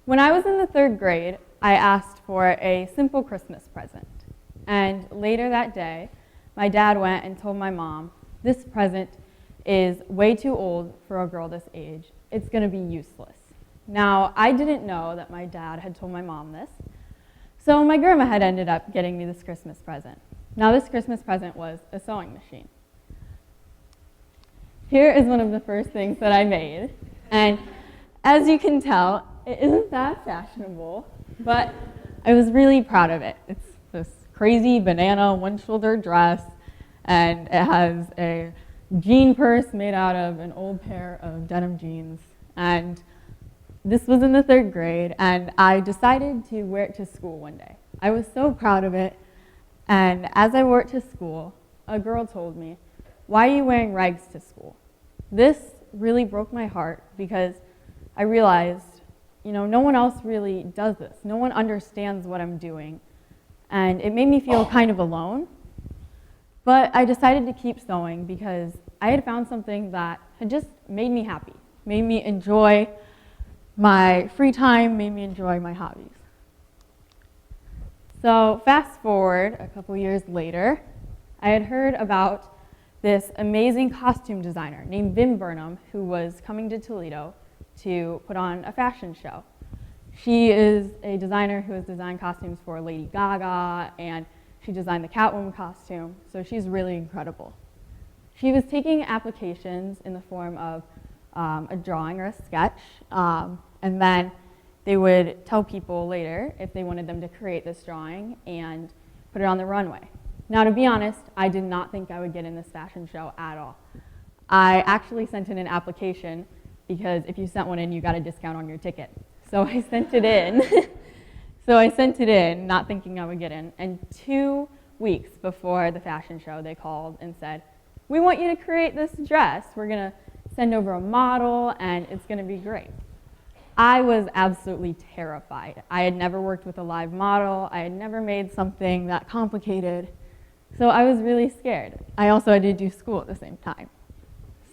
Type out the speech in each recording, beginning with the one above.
When I was in the 3rd grade, I asked for a simple Christmas present. And later that day, my dad went and told my mom, this present is way too old for a girl this age. It's going to be useless. Now, I didn't know that my dad had told my mom this, so my grandma had ended up getting me this Christmas present. Now, this Christmas present was a sewing machine. Here is one of the first things that I made, and as you can tell, it isn't that fashionable, but I was really proud of it. It's this crazy banana one-shoulder dress, and it has a jean purse made out of an old pair of denim jeans. And this was in the 3rd grade, and I decided to wear it to school one day. I was so proud of it, and as I wore it to school, a girl told me, "Why are you wearing rags to school?" This really broke my heart because I realized, no one else really does this. No one understands what I'm doing, and it made me feel kind of alone. But I decided to keep sewing because I had found something that had just made me happy, made me enjoy my free time, made me enjoy my hobbies. So fast forward a couple years later, I had heard about this amazing costume designer named Vim Burnham who was coming to Toledo to put on a fashion show. She is a designer who has designed costumes for Lady Gaga, and she designed the Catwoman costume, so she's really incredible. She was taking applications in the form of a drawing or a sketch, and then they would tell people later if they wanted them to create this drawing and put it on the runway. Now, to be honest, I did not think I would get in this fashion show at all. I actually sent in an application because if you sent one in, you got a discount on your ticket. So I sent it in. Not thinking I would get in. And 2 weeks before the fashion show, they called and said, "We want you to create this dress. We're going to send over a model, and it's going to be great." I was absolutely terrified. I had never worked with a live model. I had never made something that complicated. So I was really scared. I also had to do school at the same time.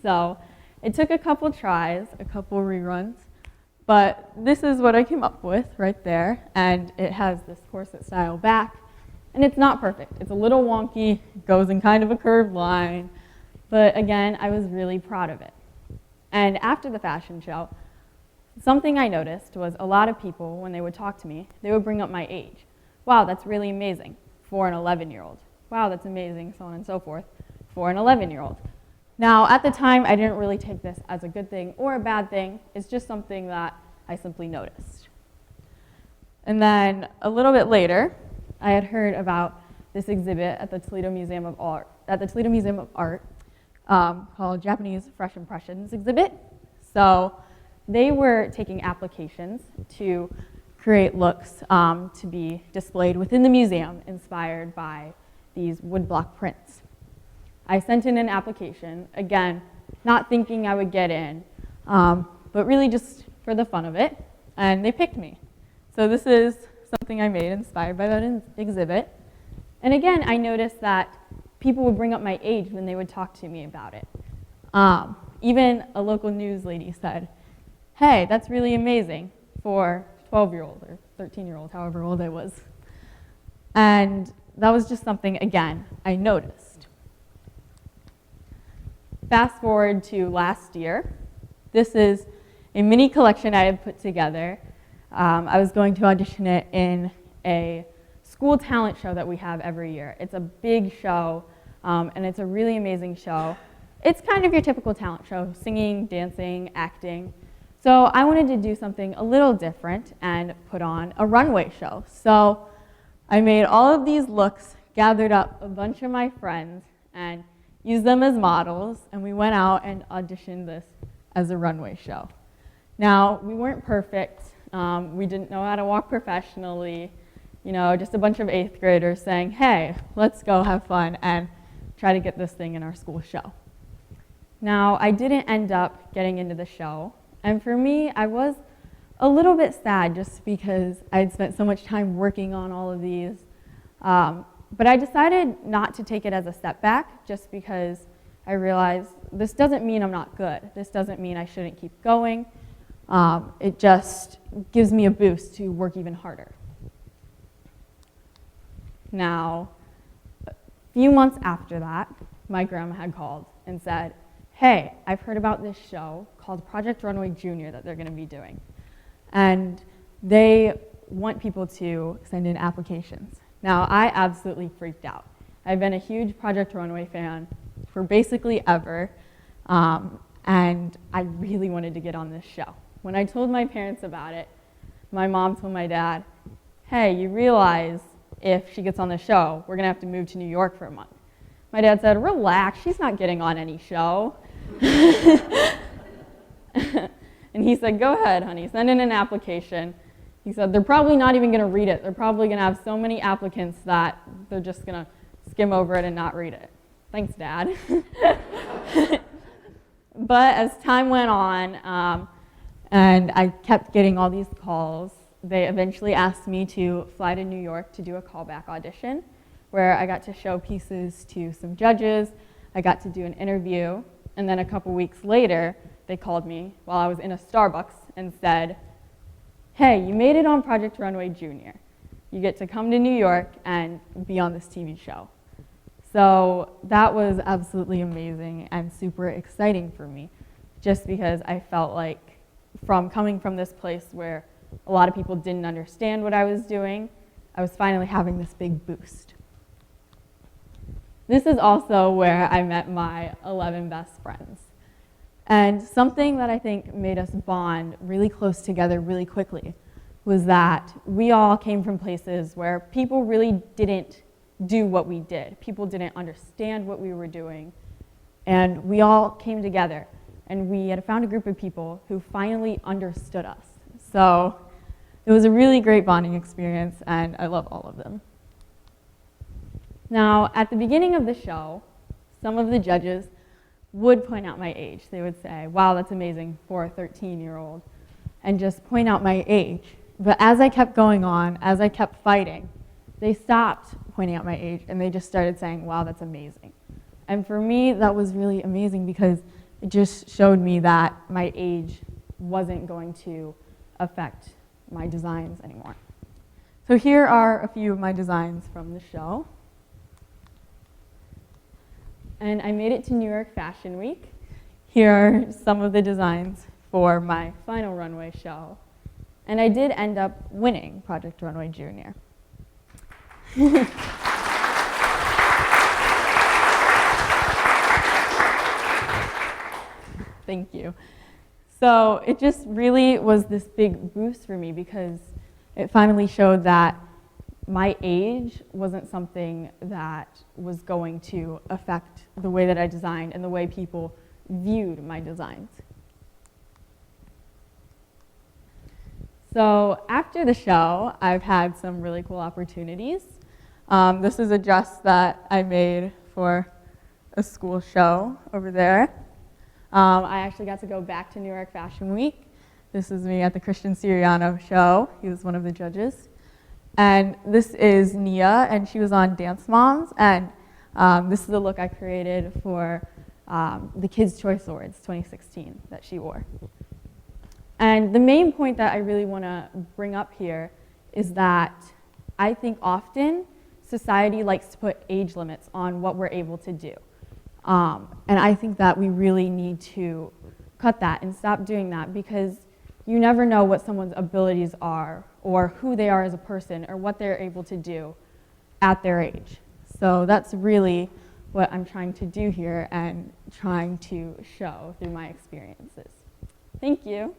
So it took a couple tries, a couple reruns, but this is what I came up with right there. And it has this corset style back, and it's not perfect. It's a little wonky, it goes in kind of a curved line, but again, I was really proud of it. And after the fashion show, something I noticed was a lot of people, when they would talk to me, they would bring up my age. "Wow, that's really amazing," for an 11-year-old. "Wow, that's amazing," so on and so forth, for an 11-year-old. Now, at the time, I didn't really take this as a good thing or a bad thing. It's just something that I simply noticed. And then a little bit later, I had heard about this exhibit at the Toledo Museum of Art, called Japanese Fresh Impressions exhibit. So they were taking applications to create looks to be displayed within the museum inspired by these woodblock prints. I sent in an application, again, not thinking I would get in, but really just for the fun of it, and they picked me. So this is something I made inspired by that exhibit. And again, I noticed that people would bring up my age when they would talk to me about it. Even a local news lady said, "Hey, that's really amazing," for 12-year-old or 13-year-old, however old I was. And that was just something, again, I noticed. Fast forward to last year. This is a mini collection I had put together. I was going to audition it in a school talent show that we have every year. It's a big show, and it's a really amazing show. It's kind of your typical talent show, singing, dancing, acting. So I wanted to do something a little different and put on a runway show. So I made all of these looks, gathered up a bunch of my friends, and used them as models, and we went out and auditioned this as a runway show. Now, we weren't perfect. We didn't know how to walk professionally. Just a bunch of 8th graders saying, "Hey, let's go have fun and try to get this thing in our school show." Now, I didn't end up getting into the show, and for me, I was a little bit sad just because I had spent so much time working on all of these. But I decided not to take it as a setback just because I realized this doesn't mean I'm not good. This doesn't mean I shouldn't keep going. It just gives me a boost to work even harder. Now, a few months after that, my grandma had called and said, hey, I've heard about this show called Project Runway Junior that they're going to be doing. And they want people to send in applications. Now, I absolutely freaked out. I've been a huge Project Runway fan for basically ever, and I really wanted to get on this show. When I told my parents about it, my mom told my dad, hey, you realize if she gets on the show, we're going to have to move to New York for a month. My dad said, relax, she's not getting on any show. And he said, go ahead, honey, send in an application. He said, they're probably not even going to read it. They're probably going to have so many applicants that they're just going to skim over it and not read it. Thanks, Dad. But as time went on, and I kept getting all these calls, they eventually asked me to fly to New York to do a callback audition, where I got to show pieces to some judges. I got to do an interview, and then a couple weeks later, they called me while I was in a Starbucks and said, hey, you made it on Project Runway Junior. You get to come to New York and be on this TV show. So that was absolutely amazing and super exciting for me, just because I felt like from coming from this place where a lot of people didn't understand what I was doing, I was finally having this big boost. This is also where I met my 11 best friends. And something that I think made us bond really close together really quickly was that we all came from places where people really didn't do what we did. People didn't understand what we were doing. And we all came together, and we had found a group of people who finally understood us. So it was a really great bonding experience, and I love all of them. Now, at the beginning of the show, some of the judges would point out my age. They would say, wow, that's amazing for a 13-year-old, and just point out my age. But as I kept going on, as I kept fighting, they stopped pointing out my age, and they just started saying, wow, that's amazing. And for me, that was really amazing because it just showed me that my age wasn't going to affect my designs anymore. So here are a few of my designs from the show. And I made it to New York Fashion Week. Here are some of the designs for my final runway show. And I did end up winning Project Runway Junior. Thank you. So it just really was this big boost for me because it finally showed that my age wasn't something that was going to affect the way that I designed and the way people viewed my designs. So after the show, I've had some really cool opportunities. This is a dress that I made for a school show over there. I actually got to go back to New York Fashion Week. This is me at the Christian Siriano show. He was one of the judges. And this is Nia, and she was on Dance Moms. And this is the look I created for the Kids' Choice Awards 2016 that she wore. And the main point that I really want to bring up here is that I think often society likes to put age limits on what we're able to do. And I think that we really need to cut that and stop doing that because you never know what someone's abilities are or who they are as a person or what they're able to do at their age. So that's really what I'm trying to do here and trying to show through my experiences. Thank you.